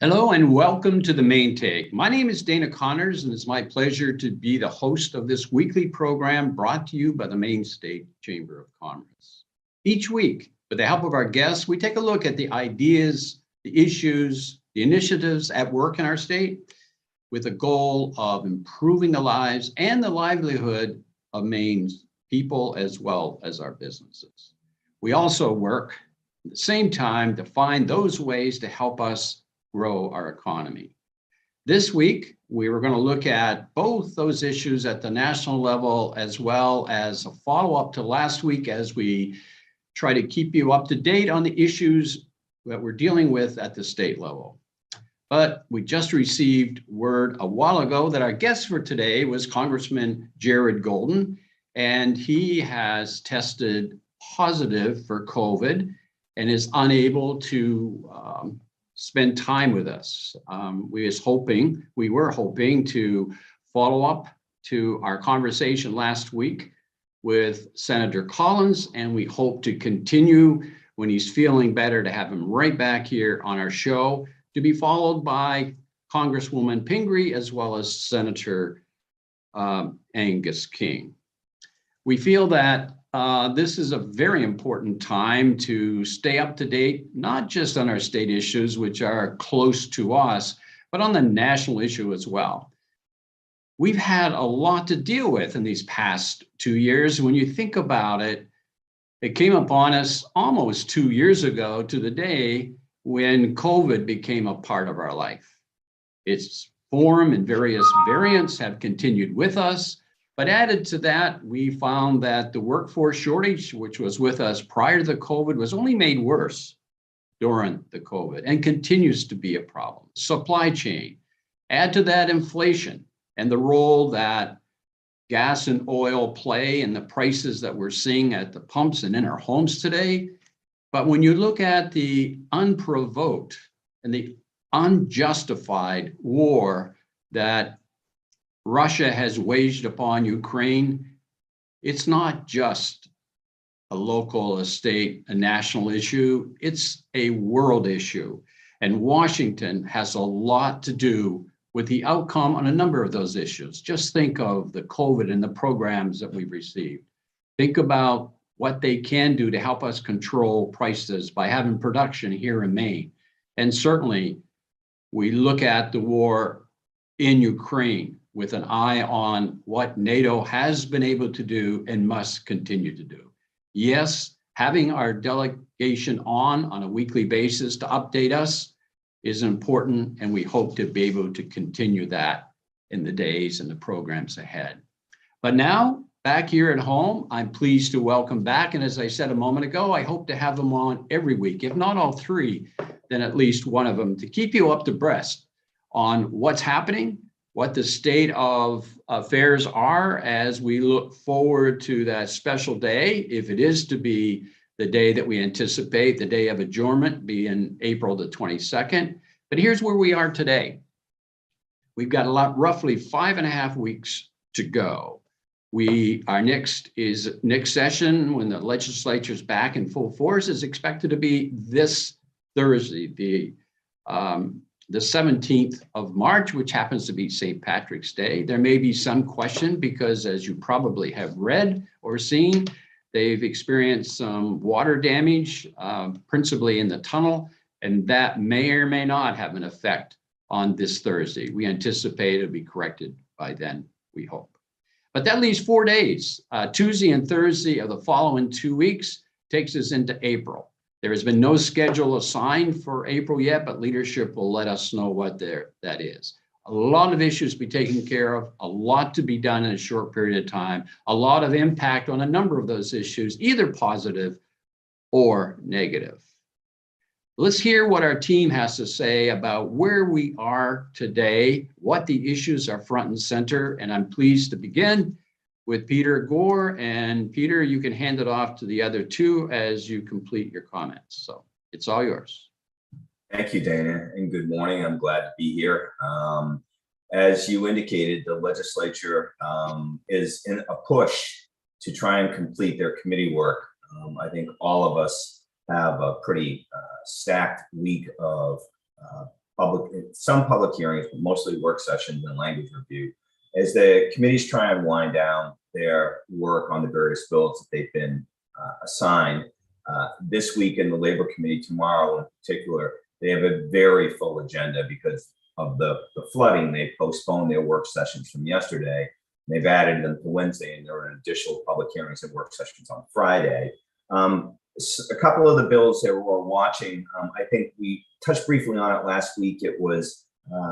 Hello and welcome to the Maine Take. My name is Dana Connors and it's my pleasure to be the host of this weekly program brought to you by the Maine State Chamber of Commerce. Each week, with the help of our guests, we take a look at the ideas, the issues, the initiatives at work in our state with the goal of improving the lives and the livelihood of Maine's people as well as our businesses. We also work at the same time to find those ways to help us grow our economy. This week, we were going to look at both those issues at the national level as well as a follow-up to last week as we try to keep you up to date on the issues that we're dealing with at the state level. But we just received word a while ago that our guest for today was Congressman Jared Golden, and he has tested positive for COVID and is unable to spend time with us. We were hoping to follow up to our conversation last week with Senator Collins, and we hope to continue when he's feeling better to have him right back here on our show, to be followed by Congresswoman Pingree as well as Senator Angus King. We feel that this is a very important time to stay up to date, not just on our state issues, which are close to us, but on the national issue as well. We've had a lot to deal with in these past 2 years. When you think about it, it came upon us almost 2 years ago to the day when COVID became a part of our life. Its form and various variants have continued with us. But added to that, we found that the workforce shortage, which was with us prior to the COVID, was only made worse during the COVID and continues to be a problem. Supply chain, add to that inflation and the role that gas and oil play in the prices that we're seeing at the pumps and in our homes today. But when you look at the unprovoked and the unjustified war that Russia has waged upon Ukraine, it's not just a local, a state, a national issue, it's a world issue. And Washington has a lot to do with the outcome on a number of those issues. Just think of the COVID and the programs that we've received. Think about what they can do to help us control prices by having production here in Maine. And certainly, we look at the war in Ukraine with an eye on what NATO has been able to do and must continue to do. Yes, having our delegation on a weekly basis to update us is important, and we hope to be able to continue that in the days and the programs ahead. But now, back here at home, I'm pleased to welcome back, and as I said a moment ago, I hope to have them on every week, if not all three, then at least one of them, to keep you up to breast on what's happening, what the state of affairs are as we look forward to that special day, if it is to be the day that we anticipate, the day of adjournment being April the 22nd. But here's where we are today. We've got roughly 5.5 weeks to go. Our next session, when the legislature's back in full force, is expected to be this Thursday, the 17th of March, which happens to be St. Patrick's Day. There may be some question because, as you probably have read or seen, they've experienced some water damage, principally in the tunnel, and that may or may not have an effect on this Thursday. We anticipate it'll be corrected by then, we hope. But that leaves 4 days. Tuesday and Thursday of the following 2 weeks takes us into April. There has been no schedule assigned for April yet, but leadership will let us know what that is. A lot of issues to be taken care of, a lot to be done in a short period of time, a lot of impact on a number of those issues, either positive or negative. Let's hear what our team has to say about where we are today, what the issues are front and center, and I'm pleased to begin with Peter Gore. And Peter, you can hand it off to the other two as you complete your comments. So it's all yours. Thank you, Dana, and good morning. I'm glad to be here. As you indicated, the legislature is in a push to try and complete their committee work. I think all of us have a pretty stacked week of some public hearings, but mostly work sessions and language review, as the committees try and wind down their work on the various bills that they've been assigned. This week in the Labor Committee, tomorrow in particular, they have a very full agenda because of the flooding. They postponed their work sessions from yesterday. They've added them to Wednesday, and there are additional public hearings and work sessions on Friday. A couple of the bills that we're watching, I think we touched briefly on it last week. It was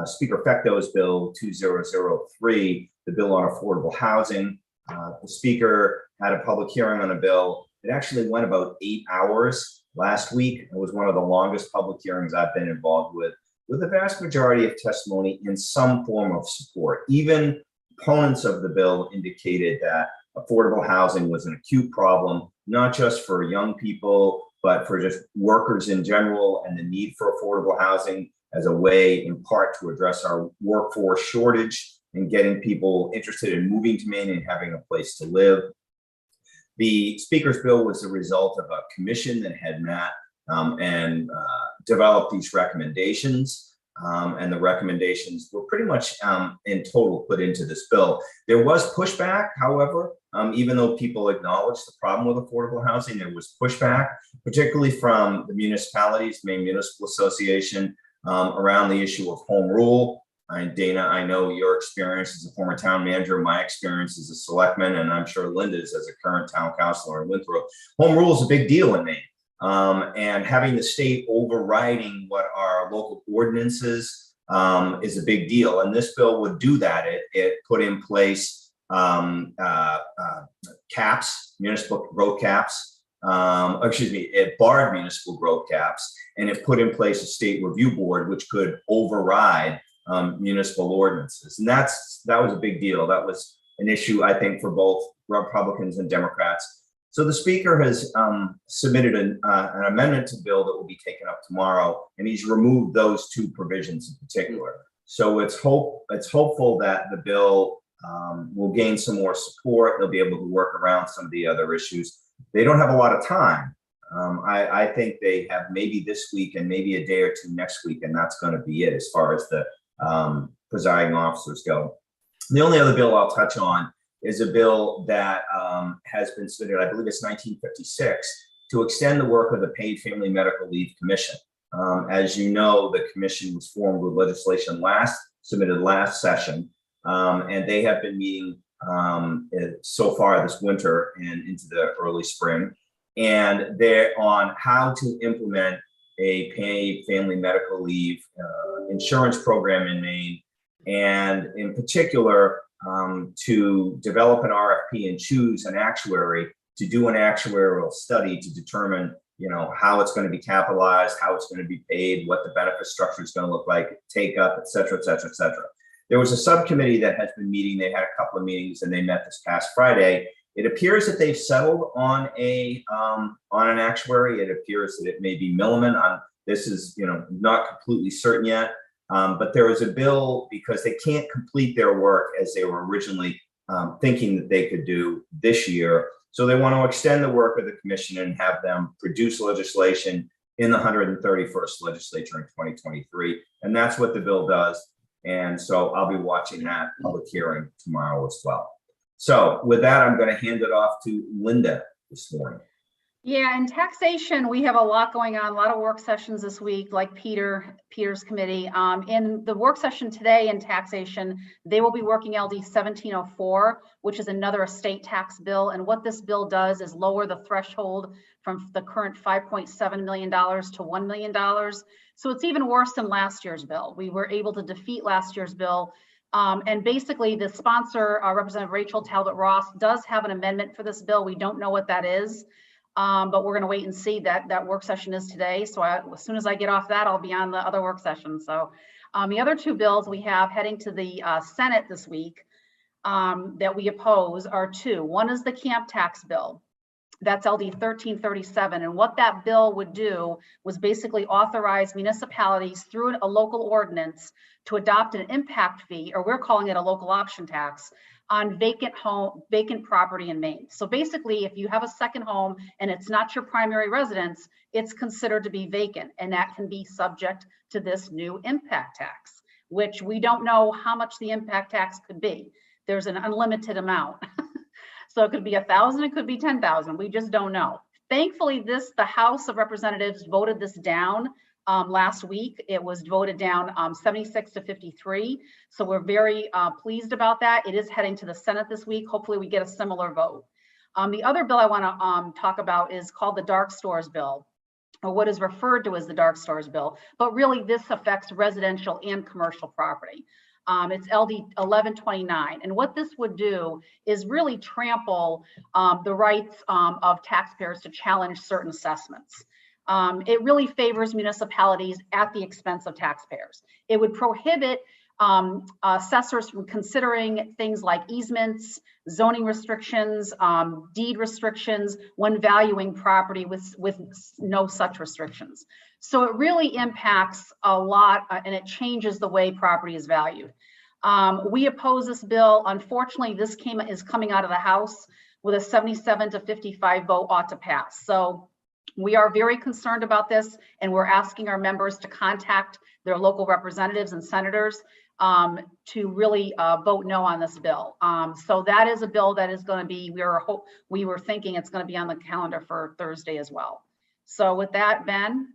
Speaker Fecto's Bill 2003, the bill on affordable housing. The Speaker had a public hearing on a bill. It actually went about 8 hours last week. It was one of the longest public hearings I've been involved with a vast majority of testimony in some form of support. Even opponents of the bill indicated that affordable housing was an acute problem, not just for young people, but for just workers in general, and the need for affordable housing as a way, in part, to address our workforce shortage and getting people interested in moving to Maine and having a place to live. The Speaker's bill was the result of a commission that had met and developed these recommendations. And the recommendations were pretty much in total put into this bill. There was pushback, however, even though people acknowledged the problem with affordable housing, there was pushback, particularly from the municipalities, Maine Municipal Association, around the issue of home rule. Dana, I know your experience as a former town manager, my experience as a selectman, and I'm sure Linda's as a current town councilor in Winthrop. Home rule is a big deal in Maine. And having the state overriding what our local ordinances is a big deal. And this bill would do that. It put in place caps, municipal growth caps. It barred municipal growth caps, and it put in place a state review board which could override municipal ordinances. And that was a big deal. That was an issue, I think, for both Republicans and Democrats. So the Speaker has submitted an amendment to the bill that will be taken up tomorrow, and he's removed those two provisions in particular. So it's hopeful that the bill will gain some more support. They'll be able to work around some of the other issues. They don't have a lot of time. I think they have maybe this week and maybe a day or two next week, and that's going to be it as far as the presiding officers go. The only other bill I'll touch on is a bill that has been submitted, I believe it's 1956, to extend the work of the Paid Family Medical Leave Commission. As you know, the commission was formed with legislation submitted last session, and they have been meeting so far this winter and into the early spring. And they're on how to implement a paid family medical leave insurance program in Maine, and in particular, to develop an RFP and choose an actuary to do an actuarial study to determine, how it's going to be capitalized, how it's going to be paid, what the benefit structure is going to look like, take up, et cetera, et cetera, et cetera. There was a subcommittee that has been meeting. They had a couple of meetings, and they met this past Friday. It appears that they've settled on an actuary. It appears that it may be Milliman. This is, not completely certain yet. But there is a bill because they can't complete their work as they were originally thinking that they could do this year. So they want to extend the work of the commission and have them produce legislation in the 131st legislature in 2023. And that's what the bill does. And so I'll be watching that public hearing tomorrow as well. So with that, I'm going to hand it off to Linda this morning. Yeah, in taxation, we have a lot going on, a lot of work sessions this week, like Peter's committee. In the work session today in taxation, they will be working LD 1704, which is another estate tax bill. And what this bill does is lower the threshold from the current $5.7 million to $1 million. So it's even worse than last year's bill. We were able to defeat last year's bill. And basically the sponsor, Representative Rachel Talbot Ross, does have an amendment for this bill. We don't know what that is. But we're going to wait and see. That work session is today. So as soon as I get off that, I'll be on the other work session. So the other two bills we have heading to the Senate this week that we oppose are two. One is the camp tax bill. That's LD 1337. And what that bill would do was basically authorize municipalities through a local ordinance to adopt an impact fee, or we're calling it a local option tax, on vacant property in Maine. So basically, if you have a second home and it's not your primary residence, it's considered to be vacant, and that can be subject to this new impact tax, which we don't know how much the impact tax could be. There's an unlimited amount. So it could be 1,000, it could be 10,000. We just don't know. Thankfully, the House of Representatives voted this down last week. It was voted down 76 to 53. So we're very pleased about that. It is heading to the Senate this week. Hopefully we get a similar vote. The other bill I want to talk about is called the Dark Stores Bill, or what is referred to as the Dark Stores Bill. But really this affects residential and commercial property. It's LD 1129. And what this would do is really trample the rights of taxpayers to challenge certain assessments. It really favors municipalities at the expense of taxpayers. It would prohibit assessors from considering things like easements, zoning restrictions, deed restrictions when valuing property with no such restrictions. So it really impacts a lot and it changes the way property is valued. We oppose this bill. Unfortunately, this is coming out of the House with a 77 to 55 vote ought to pass. So we are very concerned about this, and we're asking our members to contact their local representatives and senators to really vote no on this bill. So that is a bill that is going to be, we were thinking it's going to be on the calendar for Thursday as well. So with that, Ben.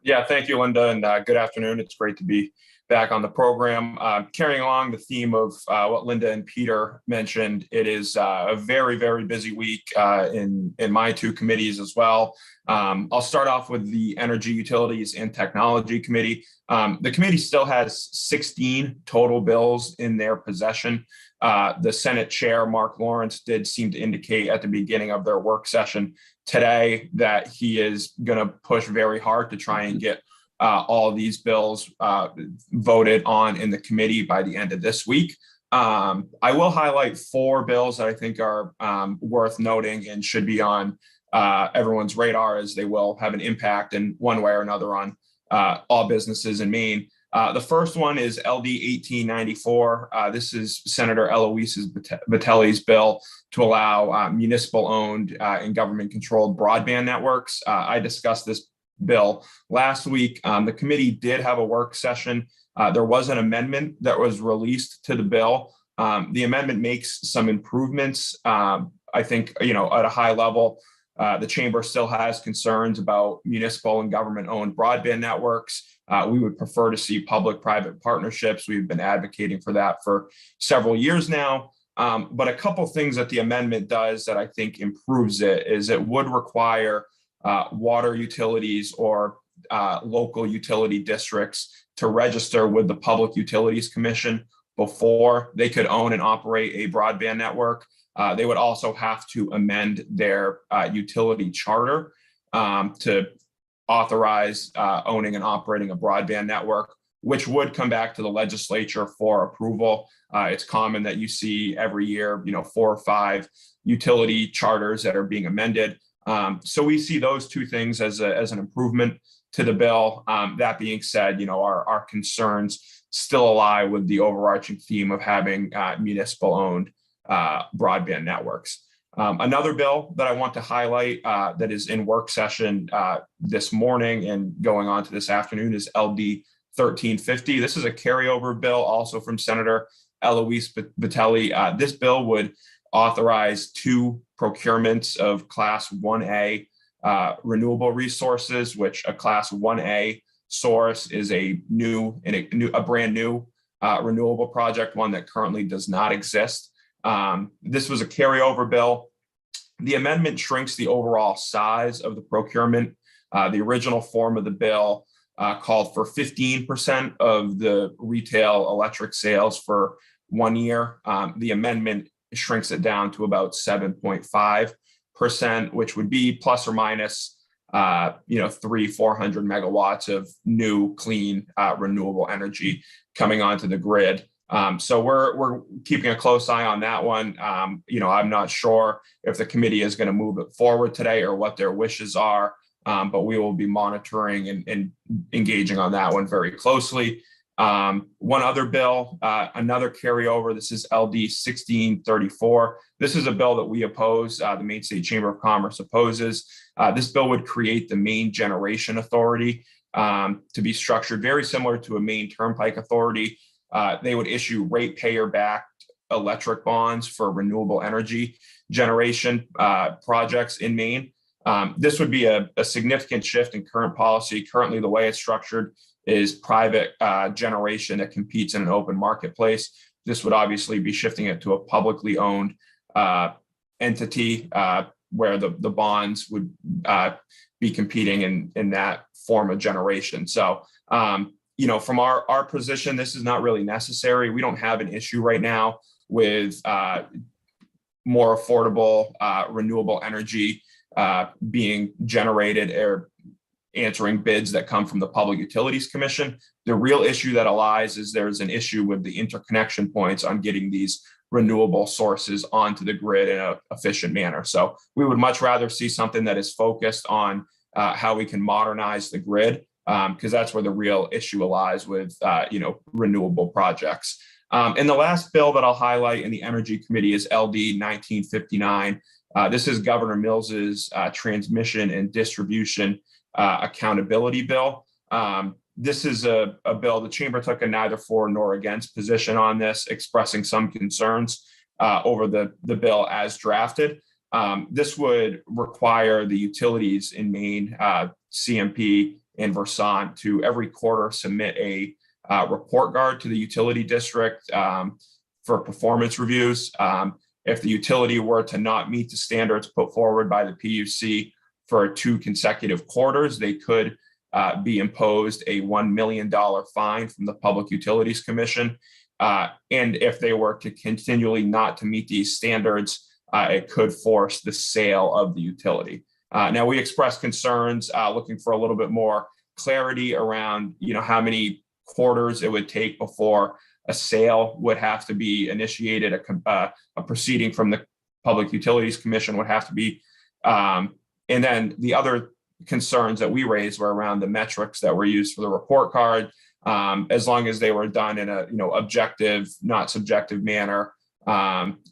Yeah, thank you, Linda, and good afternoon. It's great to be back on the program. Carrying along the theme of what Linda and Peter mentioned, it is a very, very busy week in my two committees as well. I'll start off with the Energy, Utilities, and Technology Committee. The committee still has 16 total bills in their possession. The Senate Chair, Mark Lawrence, did seem to indicate at the beginning of their work session today that he is going to push very hard to try and get all of these bills voted on in the committee by the end of this week. I will highlight 4 bills that I think are worth noting and should be on everyone's radar, as they will have an impact in one way or another on all businesses in Maine. The first one is LD 1894. This is Senator Eloise Vitelli's bill to allow municipal-owned and government-controlled broadband networks. I discussed this bill last week. The committee did have a work session. There was an amendment that was released to the bill. The amendment makes some improvements. I think, at a high level, the chamber still has concerns about municipal and government-owned broadband networks. We would prefer to see public-private partnerships. We've been advocating for that for several years now. But a couple things that the amendment does that I think improves it is it would require water utilities or local utility districts to register with the Public Utilities Commission before they could own and operate a broadband network. They would also have to amend their utility charter to authorize owning and operating a broadband network, which would come back to the legislature for approval. It's common that you see every year, 4 or 5 utility charters that are being amended. So we see those two things as an improvement to the bill. That being said, our concerns still lie with the overarching theme of having municipal-owned broadband networks. Another bill that I want to highlight that is in work session this morning and going on to this afternoon is LD 1350. This is a carryover bill also from Senator Eloise Vitelli. This bill would authorize 2 procurements of Class 1A renewable resources, which a Class 1A source is a brand new renewable project, one that currently does not exist. This was a carryover bill. The amendment shrinks the overall size of the procurement. The original form of the bill called for 15% of the retail electric sales for 1 year. The amendment shrinks it down to about 7.5%, which would be plus or minus 300-400 megawatts of new clean renewable energy coming onto the grid. So we're keeping a close eye on that one. I'm not sure if the committee is going to move it forward today or what their wishes are, but we will be monitoring and engaging on that one very closely. One other bill, another carryover. This is LD 1634. This is a bill that we oppose. The Maine State Chamber of Commerce opposes. This bill would create the Maine Generation Authority to be structured very similar to a Maine Turnpike Authority. They would issue ratepayer-backed electric bonds for renewable energy generation projects in Maine. This would be a significant shift in current policy. Currently, the way it's structured is private generation that competes in an open marketplace. This would obviously be shifting it to a publicly owned entity where the bonds would be competing in that form of generation. So, from our position, this is not really necessary. We don't have an issue right now with more affordable renewable energy being generated or answering bids that come from the Public Utilities Commission. The real issue that lies is there's an issue with the interconnection points on getting these renewable sources onto the grid in an efficient manner. So we would much rather see something that is focused on how we can modernize the grid, because that's where the real issue lies with renewable projects. And the last bill that I'll highlight in the Energy Committee is LD 1959. This is Governor Mills's transmission and distribution accountability bill. This is a bill the chamber took a neither for nor against position on this, expressing some concerns over the bill as drafted. This would require the utilities in Maine, CMP and Versant, to every quarter submit a report card to the utility district for performance reviews. If the utility were to not meet the standards put forward by the PUC for 2 consecutive quarters, they could be imposed a $1 million fine from the Public Utilities Commission. And if they were to continually not to meet these standards, it could force the sale of the utility. Now, we expressed concerns looking for a little bit more clarity around, how many quarters it would take before a sale would have to be initiated, a proceeding from the Public Utilities Commission would have to be. And then the other concerns that we raised were around the metrics that were used for the report card, as long as they were done in a objective, not subjective manner,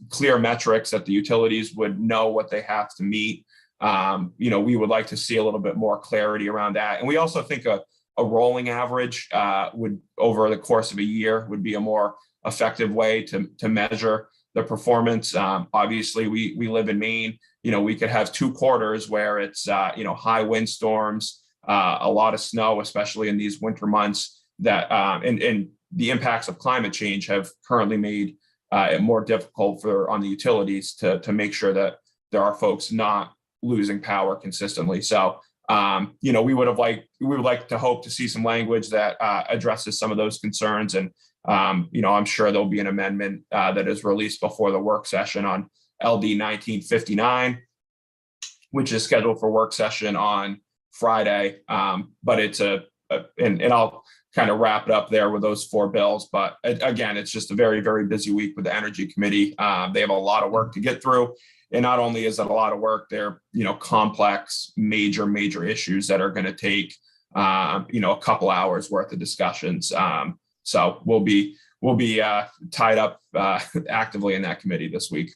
clear metrics that the utilities would know what they have to meet. We would like to see a little bit more clarity around that. And we also think a rolling average would, over the course of a year, would be a more effective way to measure the performance. Obviously, we live in Maine. We could have 2 quarters where it's high windstorms, a lot of snow, especially in these winter months. That and the impacts of climate change have currently made it more difficult on the utilities to make sure that there are folks not losing power consistently. So we would like to hope to see some language that addresses some of those concerns. And I'm sure there'll be an amendment that is released before the work session on LD 1959, which is scheduled for work session on Friday. But it's and I'll kind of wrap it up there with those 4 bills. But again, it's just a very, very busy week with the Energy Committee. They have a lot of work to get through. And not only is it a lot of work, they're, complex, major issues that are going to take, a couple hours worth of discussions. So we'll be tied up actively in that committee this week.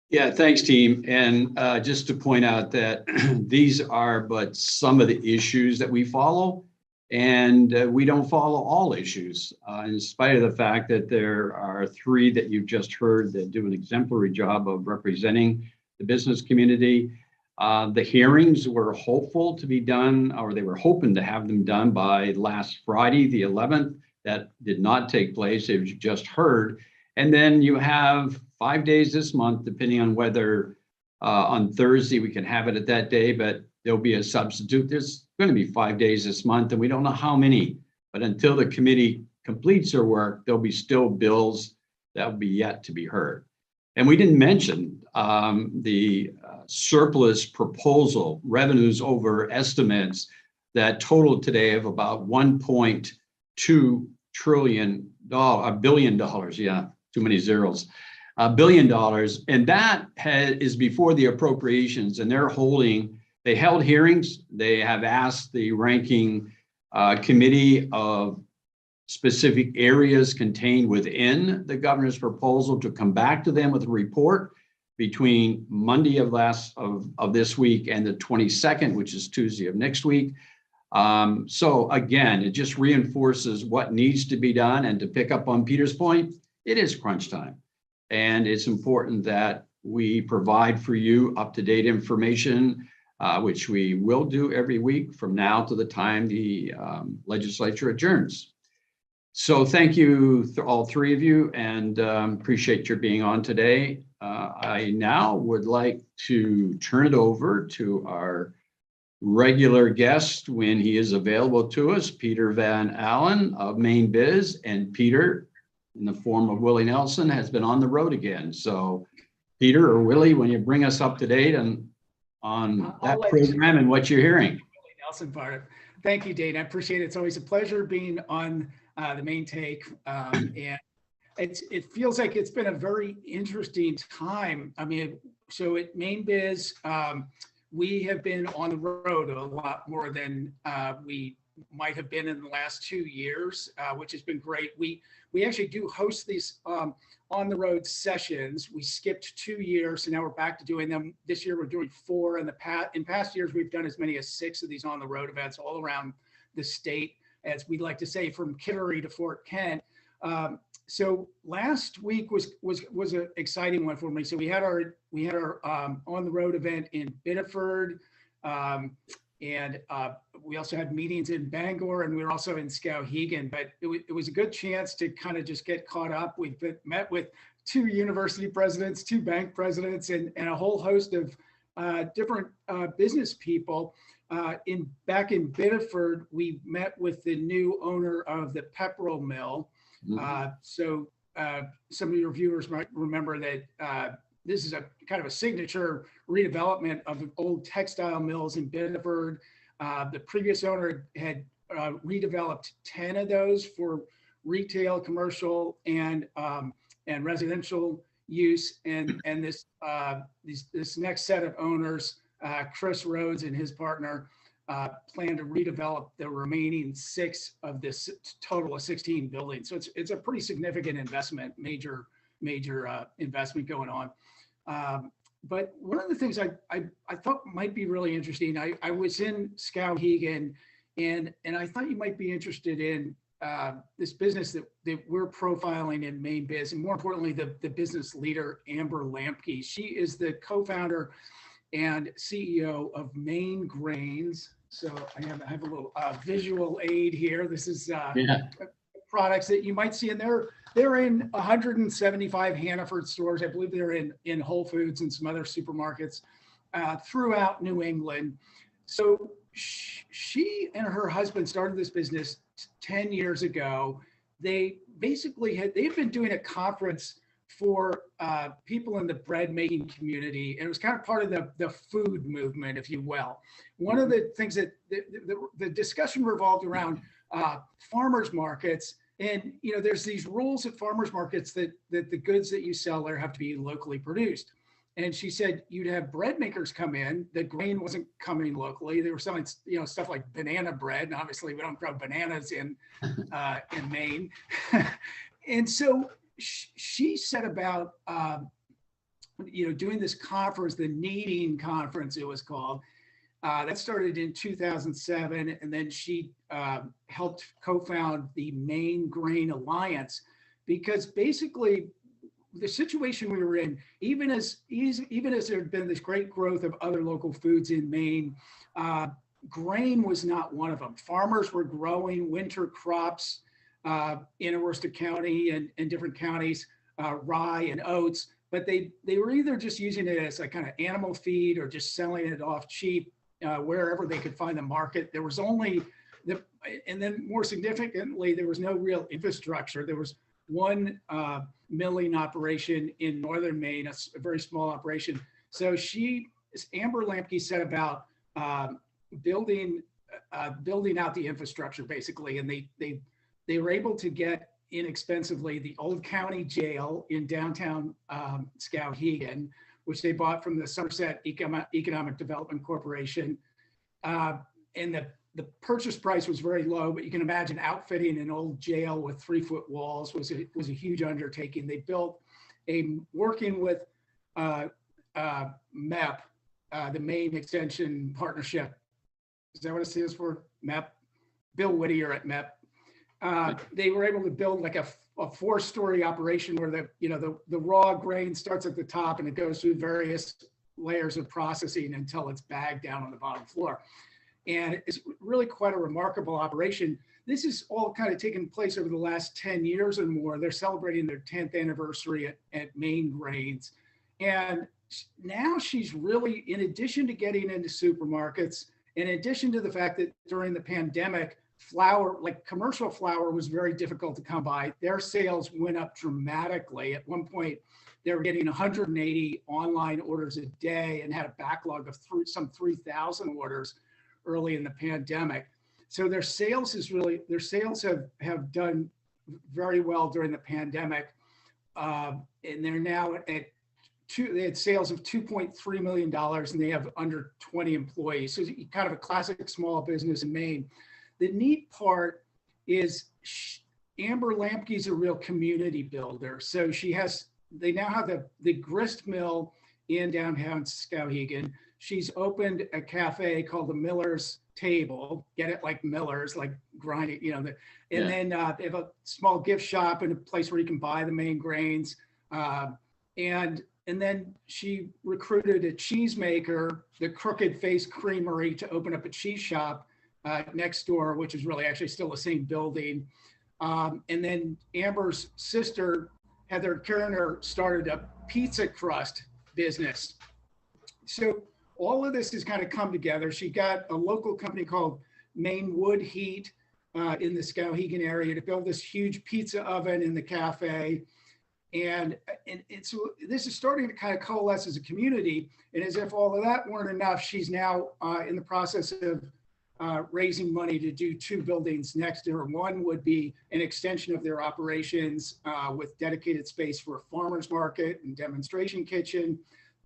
Yeah, thanks, team. And just to point out that these are but some of the issues that we follow, and we don't follow all issues, in spite of the fact that there are 3 that you've just heard that do an exemplary job of representing the business community. The hearings were hopeful to be done, or they were hoping to have them done by last Friday, the 11th. That did not take place, as you just heard. And then you have 5 days this month, depending on whether on Thursday we can have it at that day, but there'll be a substitute. There's going to be 5 days this month, and we don't know how many. But until the committee completes their work, there'll be still bills that will be yet to be heard. And we didn't mention the surplus proposal, revenues over estimates, that totaled today of about $1.2 trillion, $1 billion. Yeah, too many zeros. $1 billion, and that is before the appropriations. And they held hearings. They have asked the ranking committee of specific areas contained within the governor's proposal to come back to them with a report between Monday of this week and the 22nd, which is Tuesday of next week. So again, it just reinforces what needs to be done. And to pick up on Peter's point, it is crunch time. And it's important that we provide for you up-to-date information, which we will do every week from now to the time the legislature adjourns. So thank you, all three of you, and appreciate your being on today. I now would like to turn it over to our regular guest when he is available to us, Peter Van Allen of Mainebiz. And Peter, in the form of Willie Nelson, has been on the road again. So Peter or Willie, when you bring us up to date on that program and what you're hearing. Willie Nelson part of it. Thank you, Dane. I appreciate it. It's always a pleasure being on the Maine Take. And it feels like it's been a very interesting time. I mean, so at Mainebiz, we have been on the road a lot more than we might have been in the last 2 years, which has been great. We actually do host these on the road sessions. We skipped 2 years, so now we're back to doing them. This year we're doing 4. In past years, we've done as many as 6 of these on the road events all around the state, as we'd like to say, from Kittery to Fort Kent. So last week was an exciting one for me. So we had our on the road event in Biddeford, and we also had meetings in Bangor, and we were also in Skowhegan. But it was a good chance to kind of just get caught up. We met with 2 university presidents, 2 bank presidents, and a whole host of different business people. Back in Biddeford, we met with the new owner of the pepperell mill. So some of your viewers might remember that this is a kind of a signature redevelopment of the old textile mills in Biddeford. The previous owner had redeveloped 10 of those for retail, commercial, and residential use. And this next set of owners, Chris Rhodes and his partner, plan to redevelop the remaining 6 of this total of 16 buildings. So it's a pretty significant investment, major investment going on. But one of the things I thought might be really interesting, I was in Skowhegan, and I thought you might be interested in this business that we're profiling in Mainebiz, and more importantly, the business leader, Amber Lampke. She is the co-founder and CEO of Maine Grains. So I have a little visual aid here. This is products that you might see in there. They're in 175 Hannaford stores. I believe they're in Whole Foods and some other supermarkets throughout New England. So she and her husband started this business 10 years ago. They basically had been doing a conference for people in the bread making community. And it was kind of part of the food movement, if you will. One of the things that the discussion revolved around farmers markets. And, you know, there's these rules at farmers markets that the goods that you sell there have to be locally produced. And she said you'd have bread makers come in. The grain wasn't coming locally. They were selling, you know, stuff like banana bread. And obviously we don't grow bananas in Maine. And so she set about, you know, doing this conference, the Kneading Conference, it was called. That started in 2007, and then she helped co-found the Maine Grain Alliance, because basically the situation we were in, even as there had been this great growth of other local foods in Maine, grain was not one of them. Farmers were growing winter crops in Aroostook County and different counties, rye and oats, but they were either just using it as a kind of animal feed or just selling it off cheap wherever they could find the market. There was only and then more significantly, there was no real infrastructure. There was one milling operation in northern Maine, a very small operation. So Amber Lampke set about building out the infrastructure basically, and they were able to get inexpensively the old county jail in downtown Skowhegan, which they bought from the Somerset Economic Development Corporation. And the purchase price was very low, but you can imagine outfitting an old jail with 3-foot walls was a huge undertaking. They built working with MEP, the Maine Extension Partnership. Is that what it stands for? MEP. Bill Whittier at MEP. They were able to build like a 4-story operation where the raw grain starts at the top and it goes through various layers of processing until it's bagged down on the bottom floor. And it's really quite a remarkable operation. This is all kind of taken place over the last 10 years or more. They're celebrating their 10th anniversary at Maine Grains. And now she's really, in addition to getting into supermarkets, in addition to the fact that during the pandemic, flour, like commercial flour, was very difficult to come by, their sales went up dramatically. At one point, they were getting 180 online orders a day and had a backlog of some 3,000 orders early in the pandemic. So their sales have done very well during the pandemic. And they're now they had sales of $2.3 million and they have under 20 employees. So it's kind of a classic small business in Maine. The neat part is Amber Lampke's a real community builder. So they now have the grist mill in downtown Skowhegan. She's opened a cafe called the Miller's Table. Get it, like Miller's, like grinding, then they have a small gift shop and a place where you can buy the Maine grains. And then she recruited a cheesemaker, the Crooked Face Creamery, to open up a cheese shop next door, which is really actually still the same building. And then Amber's sister, Heather Kerner, started a pizza crust business. So all of this has kind of come together. She got a local company called Maine Wood Heat in the Skowhegan area to build this huge pizza oven in the cafe. And this is starting to kind of coalesce as a community. And as if all of that weren't enough, she's now in the process of raising money to do 2 buildings next to her. One would be an extension of their operations with dedicated space for a farmer's market and demonstration kitchen.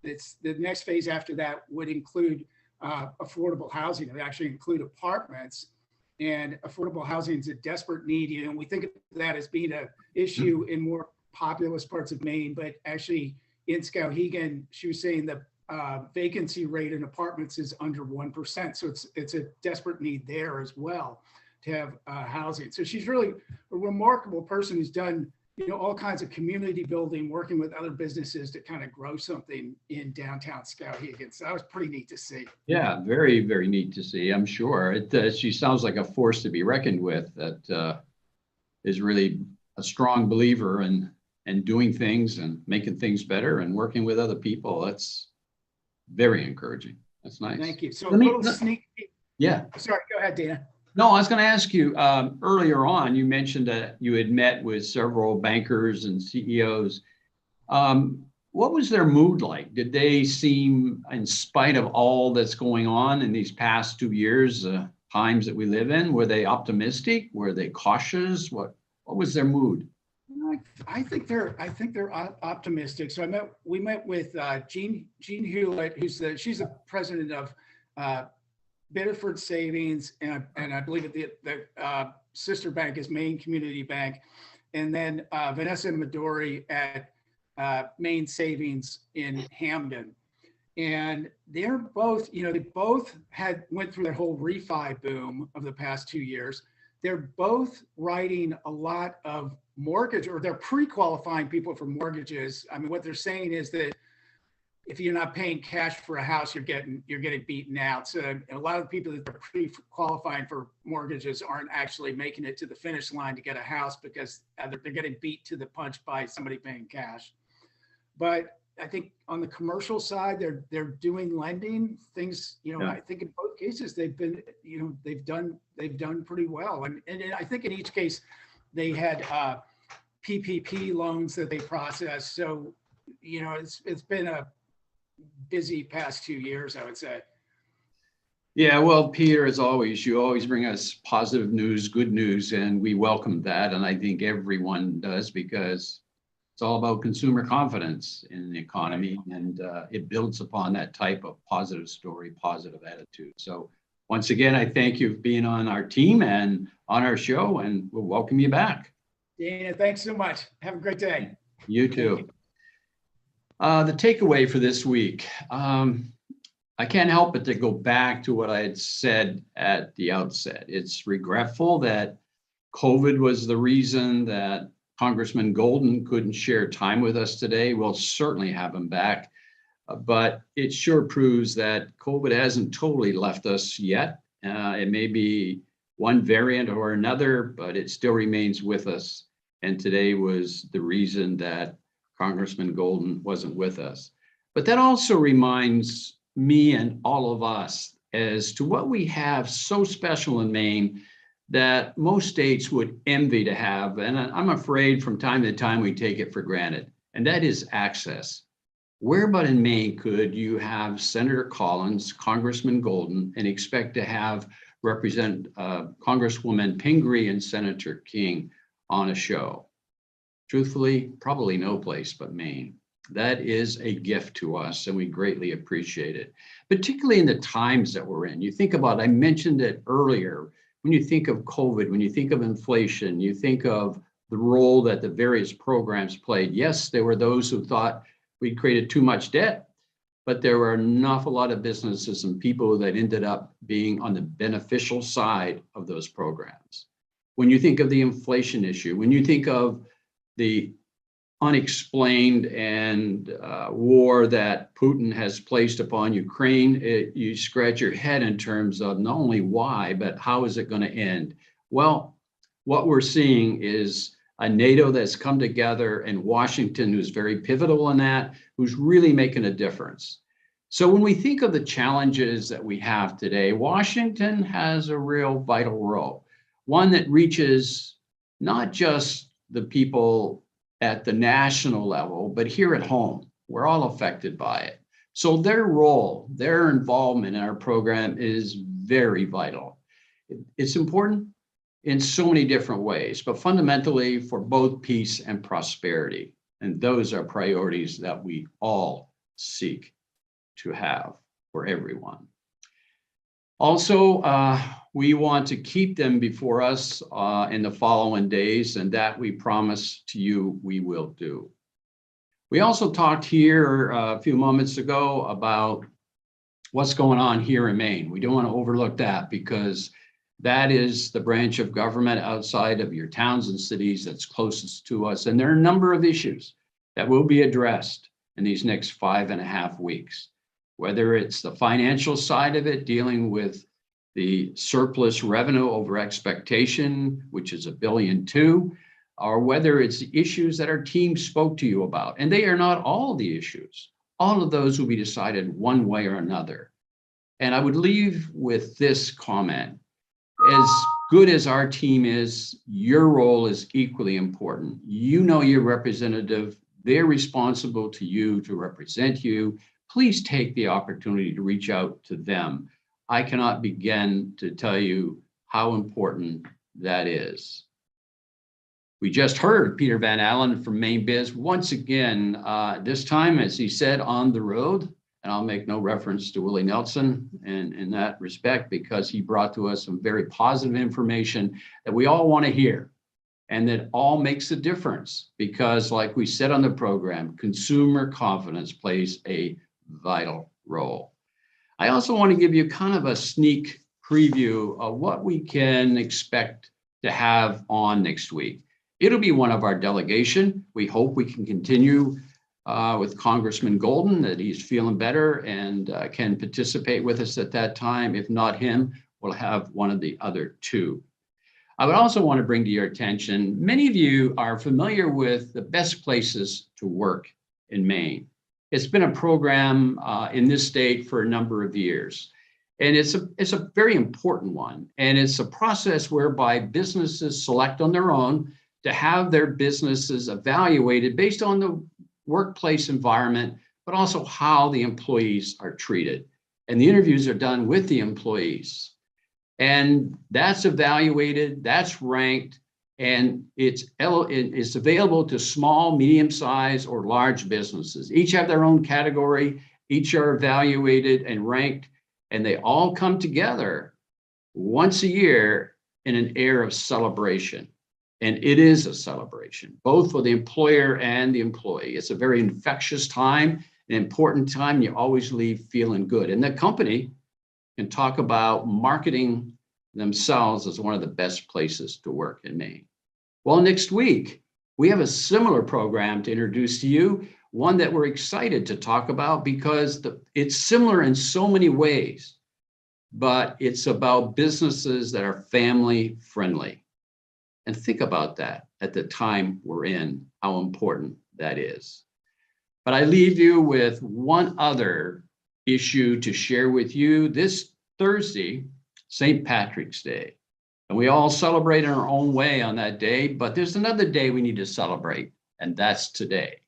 The next phase after that would include affordable housing. It would actually include apartments. And affordable housing is a desperate need. And we think of that as being an issue in more populous parts of Maine, but actually in Skowhegan, she was saying the vacancy rate in apartments is under 1%. So it's a desperate need there as well to have housing. So she's really a remarkable person who's done all kinds of community building, working with other businesses to kind of grow something in downtown Skowhegan. So that was pretty neat to see. Yeah, very, very neat to see. I'm sure she sounds like a force to be reckoned with that is really a strong believer in doing things and making things better and working with other people. That's very encouraging. That's nice. Thank you. So a little sneak peek. Yeah. Sorry, go ahead, Dana. No, I was going to ask you earlier on, you mentioned that you had met with several bankers and CEOs. What was their mood like? Did they seem, in spite of all that's going on in these past 2 years, times that we live in, were they optimistic? Were they cautious? What was their mood? I think they're optimistic. So we met with Jean Hewlett, she's the president of Biddeford Savings, and I believe the sister bank is Maine Community Bank, and then Vanessa Midori at Maine Savings in Hamden. And they're both, they both went through their whole refi boom of the past 2 years. They're both writing a lot of mortgage, or they're pre-qualifying people for mortgages. I mean, what they're saying is that if you're not paying cash for a house, you're getting beaten out. So a lot of the people that are pre-qualifying for mortgages aren't actually making it to the finish line to get a house because they're getting beat to the punch by somebody paying cash. But I think on the commercial side, they're doing lending things. I think in both cases they've been, they've done pretty well. And I think in each case they had PPP loans that they processed. So it's been a busy past 2 years, I would say. Yeah, well, Peter, as always, you always bring us positive news, good news, and we welcome that. And I think everyone does, because it's all about consumer confidence in the economy, and it builds upon that type of positive story, positive attitude. So Once again, I thank you for being on our team and on our show, and we'll welcome you back. Dana, thanks so much. Have a great day. You too. The takeaway for this week, I can't help but to go back to what I had said at the outset. It's regretful that COVID was the reason that Congressman Golden couldn't share time with us today. We'll certainly have him back, but it sure proves that COVID hasn't totally left us yet. It may be one variant or another, but it still remains with us. And today was the reason that Congressman Golden wasn't with us. But that also reminds me and all of us as to what we have so special in Maine that most states would envy to have. And I'm afraid from time to time we take it for granted, and that is access. Where but in Maine could you have Senator Collins, Congressman Golden, and expect to have Congresswoman Pingree and Senator King on a show? Truthfully, probably no place but Maine. That is a gift to us, and we greatly appreciate it, particularly in the times that we're in. You think about, I mentioned it earlier, when you think of COVID, when you think of inflation, you think of the role that the various programs played. Yes, there were those who thought we created too much debt, but there were an awful lot of businesses and people that ended up being on the beneficial side of those programs. When you think of the inflation issue, when you think of the unexplained and war that Putin has placed upon Ukraine, you scratch your head in terms of not only why, but how is it going to end? Well, what we're seeing is a NATO that's come together, and Washington, who's very pivotal in that, who's really making a difference. So when we think of the challenges that we have today, Washington has a real vital role, one that reaches not just the people at the national level, but here at home, we're all affected by it. So their role, their involvement in our program is very vital. It's important in so many different ways, but fundamentally for both peace and prosperity. And those are priorities that we all seek to have for everyone. Also, we want to keep them before us in the following days, and that we promise to you we will do. We also talked here a few moments ago about what's going on here in Maine. We don't want to overlook that, because that is the branch of government outside of your towns and cities that's closest to us. And there are a number of issues that will be addressed in these next 5.5 weeks, whether it's the financial side of it, dealing with the surplus revenue over expectation, which is $1.2 billion, or whether it's the issues that our team spoke to you about. And they are not all the issues. All of those will be decided one way or another. And I would leave with this comment. As good as our team is, your role is equally important. You know your representative. They're responsible to you to represent you. Please take the opportunity to reach out to them. I cannot begin to tell you how important that is. We just heard Peter Van Allen from Mainebiz once again, this time, as he said, on the road. And I'll make no reference to Willie Nelson in that respect, because he brought to us some very positive information that we all want to hear, and that all makes a difference, because like we said on the program, consumer confidence plays a vital role. I also want to give you kind of a sneak preview of what we can expect to have on next week. It'll be one of our delegation. We hope we can continue with Congressman Golden, that he's feeling better and can participate with us at that time. If not him, we'll have one of the other two. I would also want to bring to your attention, many of you are familiar with the best places to work in Maine. It's been a program in this state for a number of years, and it's a very important one. And it's a process whereby businesses select on their own to have their businesses evaluated based on the workplace environment, but also how the employees are treated. And the interviews are done with the employees. And that's evaluated, that's ranked, and it's available to small, medium-sized, or large businesses. Each have their own category, each are evaluated and ranked, and they all come together once a year in an air of celebration. And it is a celebration, both for the employer and the employee. It's a very infectious time, an important time. You always leave feeling good. And the company can talk about marketing themselves as one of the best places to work in Maine. Well, next week, we have a similar program to introduce to you, one that we're excited to talk about because it's similar in so many ways, but it's about businesses that are family friendly. And think about that at the time we're in, how important that is. But I leave you with one other issue to share with you. This Thursday, St. Patrick's Day. And we all celebrate in our own way on that day, but there's another day we need to celebrate, and that's today.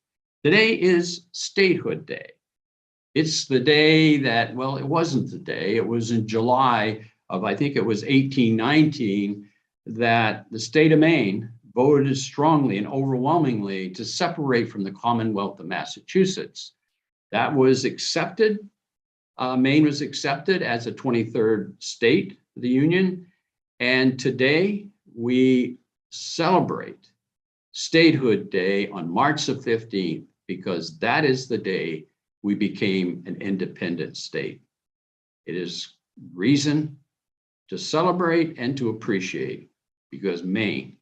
Today is Statehood Day. It's the day that, well, it wasn't the day, it was in July of, I think it was 1819, that the state of Maine voted strongly and overwhelmingly to separate from the Commonwealth of Massachusetts. That was accepted. Maine was accepted as a 23rd state of the Union. And today we celebrate Statehood Day on March the 15th, because that is the day we became an independent state. It is reason to celebrate and to appreciate, because Maine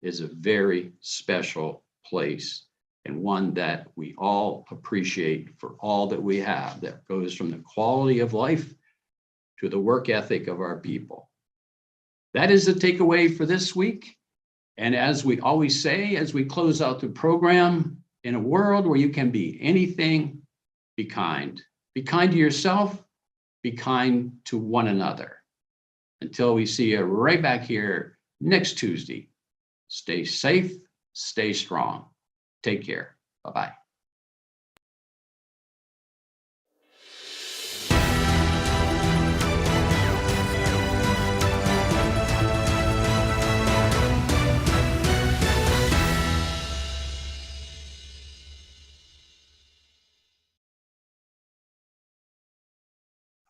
is a very special place and one that we all appreciate for all that we have, that goes from the quality of life to the work ethic of our people. That is the takeaway for this week. And as we always say, as we close out the program, in a world where you can be anything, be kind. Be kind to yourself, be kind to one another. Until we see you right back here next Tuesday, stay safe, stay strong. Take care. Bye-bye.